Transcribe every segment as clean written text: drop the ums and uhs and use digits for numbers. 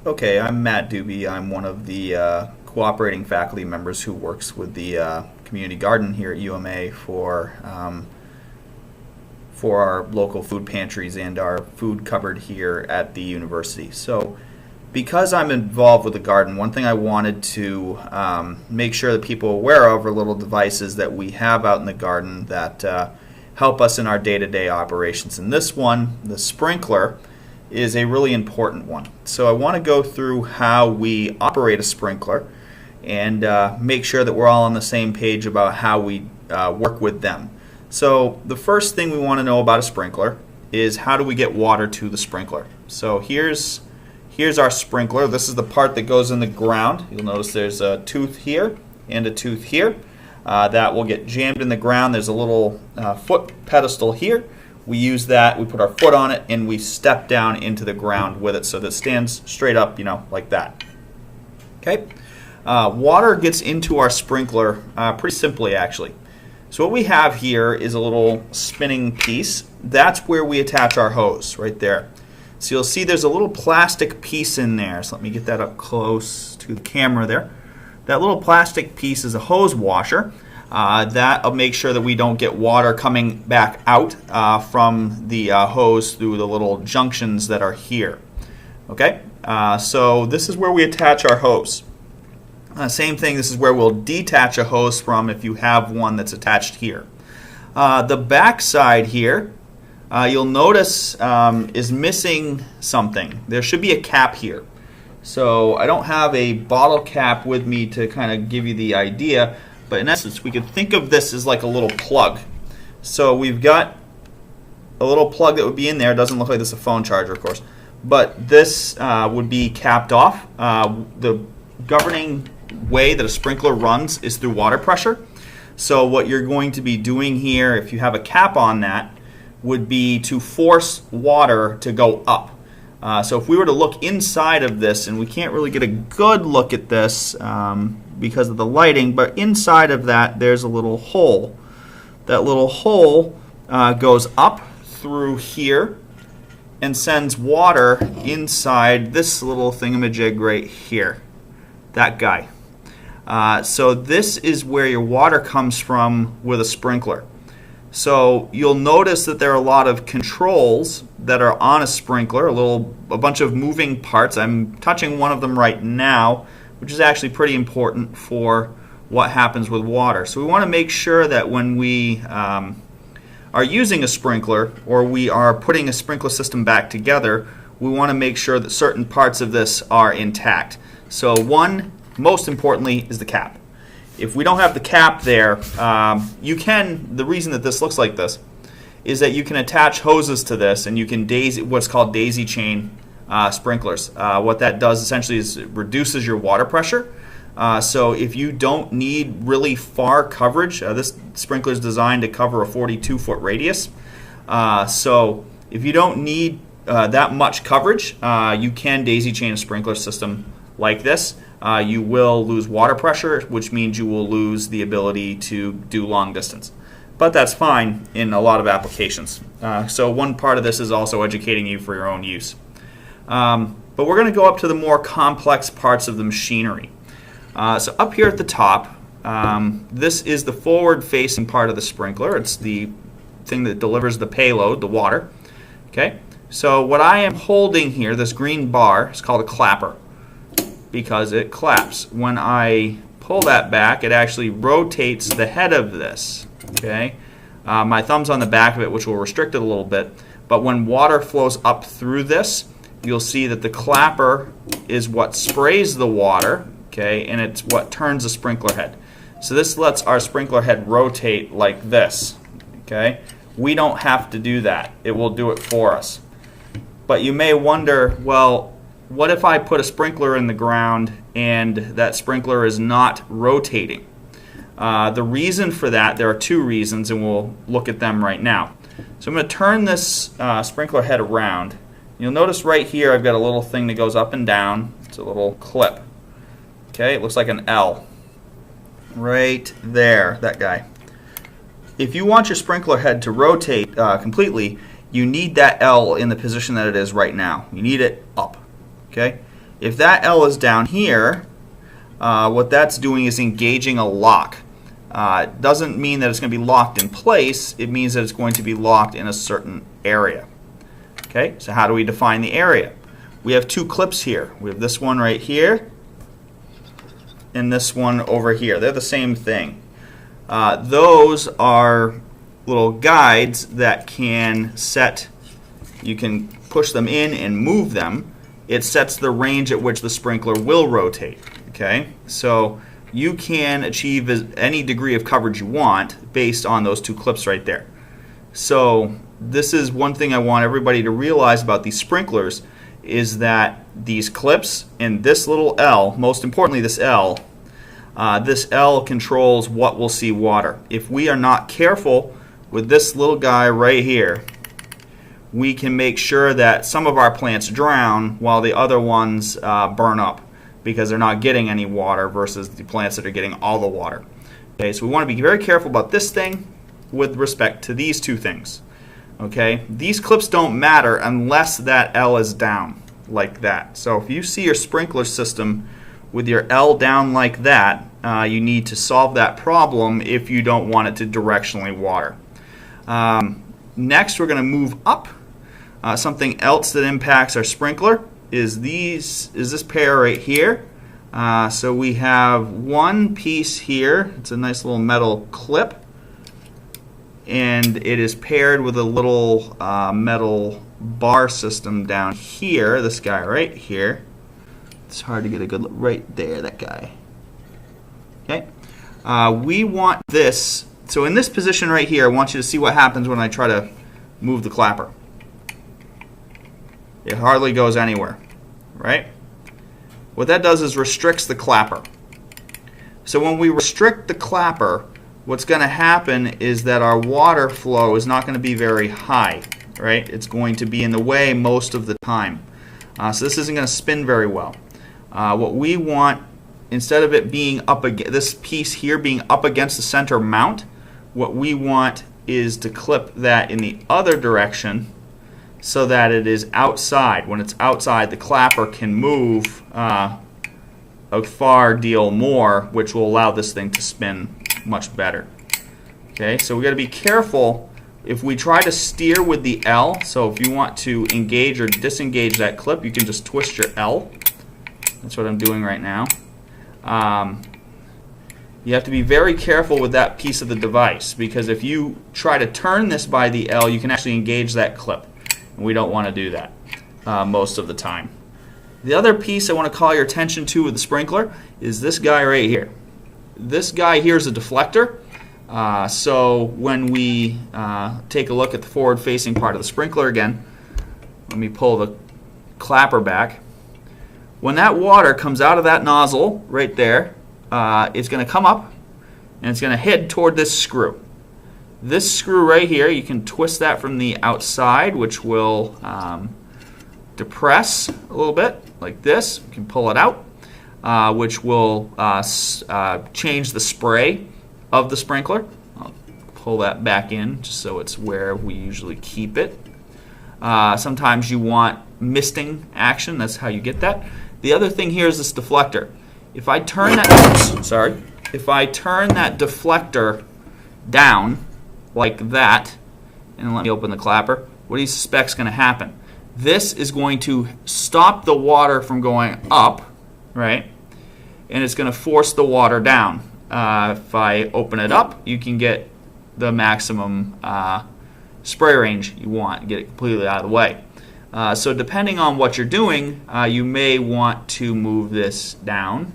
Okay, I'm Matt Doobie. I'm one of the cooperating faculty members who works with the community garden here at UMA for our local food pantries and our food cupboard here at the university. So, because I'm involved with the garden, one thing I wanted to make sure that people are aware of are little devices that we have out in the garden that help us in our day-to-day operations. And this one, the sprinkler, is a really important one. So I want to go through how we operate a sprinkler and make sure that we're all on the same page about how we work with them. So the first thing we want to know about a sprinkler is how do we get water to the sprinkler. So here's our sprinkler. This is the part that goes in the ground. You'll notice there's a tooth here and a tooth here. That will get jammed in the ground. There's a little foot pedestal here. We use that, we put our foot on it, and we step down into the ground with it so that it stands straight up, like that. Okay? Water gets into our sprinkler pretty simply, actually. So what we have here is a little spinning piece. That's where we attach our hose, right there. So you'll see there's a little plastic piece in there. So let me get that up close to the camera there. That little plastic piece is a hose washer. That'll make sure that we don't get water coming back out from the hose through the little junctions that are here. Okay, so this is where we attach our hose. Same thing, this is where we'll detach a hose from if you have one that's attached here. The back side here, you'll notice is missing something. There should be a cap here. So I don't have a bottle cap with me to kind of give you the idea, but in essence, we could think of this as like a little plug. So we've got a little plug that would be in there. It doesn't look like this is a phone charger, of course. But this would be capped off. The governing way that a sprinkler runs is through water pressure. So what you're going to be doing here, if you have a cap on that, would be to force water to go up. So if we were to look inside of this, and we can't really get a good look at this because of the lighting, but inside of that there's a little hole. That little hole goes up through here and sends water inside this little thingamajig right here. That guy. So this is where your water comes from with a sprinkler. So you'll notice that there are a lot of controls that are on a sprinkler, a bunch of moving parts. I'm touching one of them right now, which is actually pretty important for what happens with water. So we want to make sure that when we are using a sprinkler or we are putting a sprinkler system back together, we want to make sure that certain parts of this are intact. So one, most importantly, is the cap. If we don't have the cap there, the reason that this looks like this is that you can attach hoses to this and you can what's called daisy chain sprinklers. What that does essentially is it reduces your water pressure. So if you don't need really far coverage, this sprinkler is designed to cover a 42-foot radius. So if you don't need that much coverage, you can daisy chain a sprinkler system like this. You will lose water pressure, which means you will lose the ability to do long distance. But that's fine in a lot of applications. So one part of this is also educating you for your own use. But we're going to go up to the more complex parts of the machinery. So up here at the top, this is the forward-facing part of the sprinkler. It's the thing that delivers the payload, the water. Okay. So what I am holding here, this green bar, is called a clapper, because it claps. When I pull that back, it actually rotates the head of this. Okay, my thumb's on the back of it, which will restrict it a little bit. But when water flows up through this, you'll see that the clapper is what sprays the water. Okay, and it's what turns the sprinkler head. So this lets our sprinkler head rotate like this. Okay, we don't have to do that. It will do it for us. But you may wonder, well, what if I put a sprinkler in the ground and that sprinkler is not rotating? The reason for that, there are two reasons, and we'll look at them right now. So I'm going to turn this sprinkler head around. You'll notice right here I've got a little thing that goes up and down. It's a little clip. Okay, it looks like an L. Right there, that guy. If you want your sprinkler head to rotate completely, you need that L in the position that it is right now. You need it up. Okay? If that L is down here, what that's doing is engaging a lock. It doesn't mean that it's going to be locked in place. It means that it's going to be locked in a certain area. Okay, so how do we define the area? We have two clips here. We have this one right here and this one over here. They're the same thing. Those are little guides that can set, you can push them in and move them. It sets the range at which the sprinkler will rotate. Okay, so you can achieve any degree of coverage you want based on those two clips right there. So this is one thing I want everybody to realize about these sprinklers, is that these clips and this little L, most importantly this L controls what will see water. If we are not careful with this little guy right here, we can make sure that some of our plants drown while the other ones burn up, because they're not getting any water versus the plants that are getting all the water. Okay, so we want to be very careful about this thing with respect to these two things. Okay, these clips don't matter unless that L is down like that. So if you see your sprinkler system with your L down like that, you need to solve that problem if you don't want it to directionally water. Next, we're going to move up. Something else that impacts our sprinkler is this pair right here. So we have one piece here. It's a nice little metal clip, and it is paired with a little metal bar system down here. This guy right here. It's hard to get a good look. Right there, that guy. Okay. We want this. So in this position right here, I want you to see what happens when I try to move the clapper. It hardly goes anywhere, right? What that does is restricts the clapper. So when we restrict the clapper, what's going to happen is that our water flow is not going to be very high, right? It's going to be in the way most of the time. So this isn't going to spin very well. What we want, instead of it being up against this piece here being up against the center mount, what we want is to clip that in the other direction so that it is outside. When it's outside, the clapper can move a far deal more, which will allow this thing to spin much better. Okay, so we got to be careful if we try to steer with the L. So if you want to engage or disengage that clip, you can just twist your L. That's what I'm doing right now. You have to be very careful with that piece of the device, because if you try to turn this by the L, you can actually engage that clip. And we don't want to do that most of the time. The other piece I want to call your attention to with the sprinkler is this guy right here. This guy here is a deflector. So when we take a look at the forward-facing part of the sprinkler again, let me pull the clapper back. When that water comes out of that nozzle right there, it's going to come up and it's going to head toward this screw. This screw right here, you can twist that from the outside, which will depress a little bit like this. You can pull it out, which will change the spray of the sprinkler. I'll pull that back in just so it's where we usually keep it. Sometimes you want misting action. That's how you get that. The other thing here is this deflector. If I turn that, if I turn that deflector down like that, and let me open the clapper, what do you suspect is going to happen? This is going to stop the water from going up, right? And it's going to force the water down. If I open it up, you can get the maximum spray range you want, get it completely out of the way. So depending on what you're doing, you may want to move this down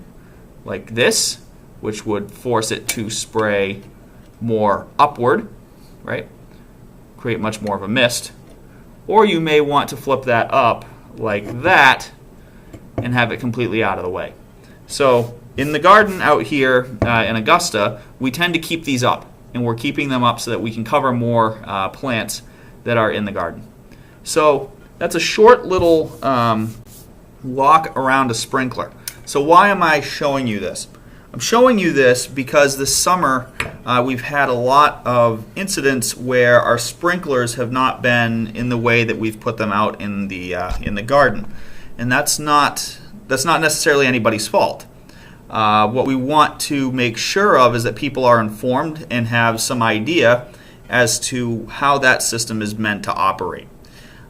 like this, which would force it to spray more upward, right? Create much more of a mist. Or you may want to flip that up like that and have it completely out of the way. So in the garden out here in Augusta, we tend to keep these up, and we're keeping them up so that we can cover more plants that are in the garden. So that's a short little walk around a sprinkler. So why am I showing you this? I'm showing you this because this summer we've had a lot of incidents where our sprinklers have not been in the way that we've put them out in the garden. and that's not necessarily anybody's fault. What we want to make sure of is that people are informed and have some idea as to how that system is meant to operate.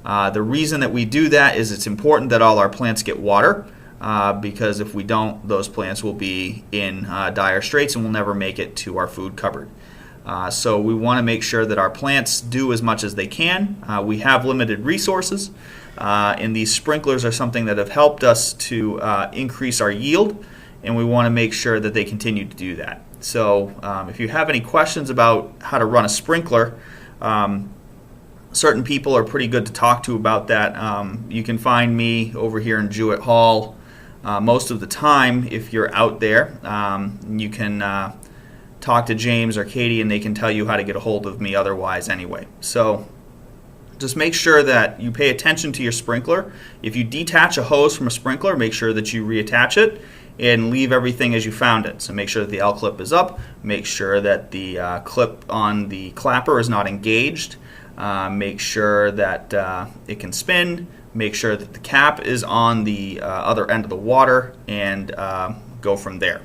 The reason that we do that is it's important that all our plants get water, because if we don't, those plants will be in dire straits and will never make it to our food cupboard. So we want to make sure that our plants do as much as they can. We have limited resources, and these sprinklers are something that have helped us to increase our yield, and we want to make sure that they continue to do that. So if you have any questions about how to run a sprinkler, certain people are pretty good to talk to about that. You can find me over here in Jewett Hall most of the time. If you're out there, you can talk to James or Katie, and they can tell you how to get a hold of me otherwise anyway. So just make sure that you pay attention to your sprinkler. If you detach a hose from a sprinkler, make sure that you reattach it and leave everything as you found it. So make sure that the L-clip is up, make sure that the clip on the clapper is not engaged, make sure that it can spin, make sure that the cap is on the other end of the water, and go from there.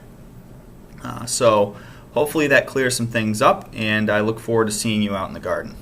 So hopefully that clears some things up, and I look forward to seeing you out in the garden.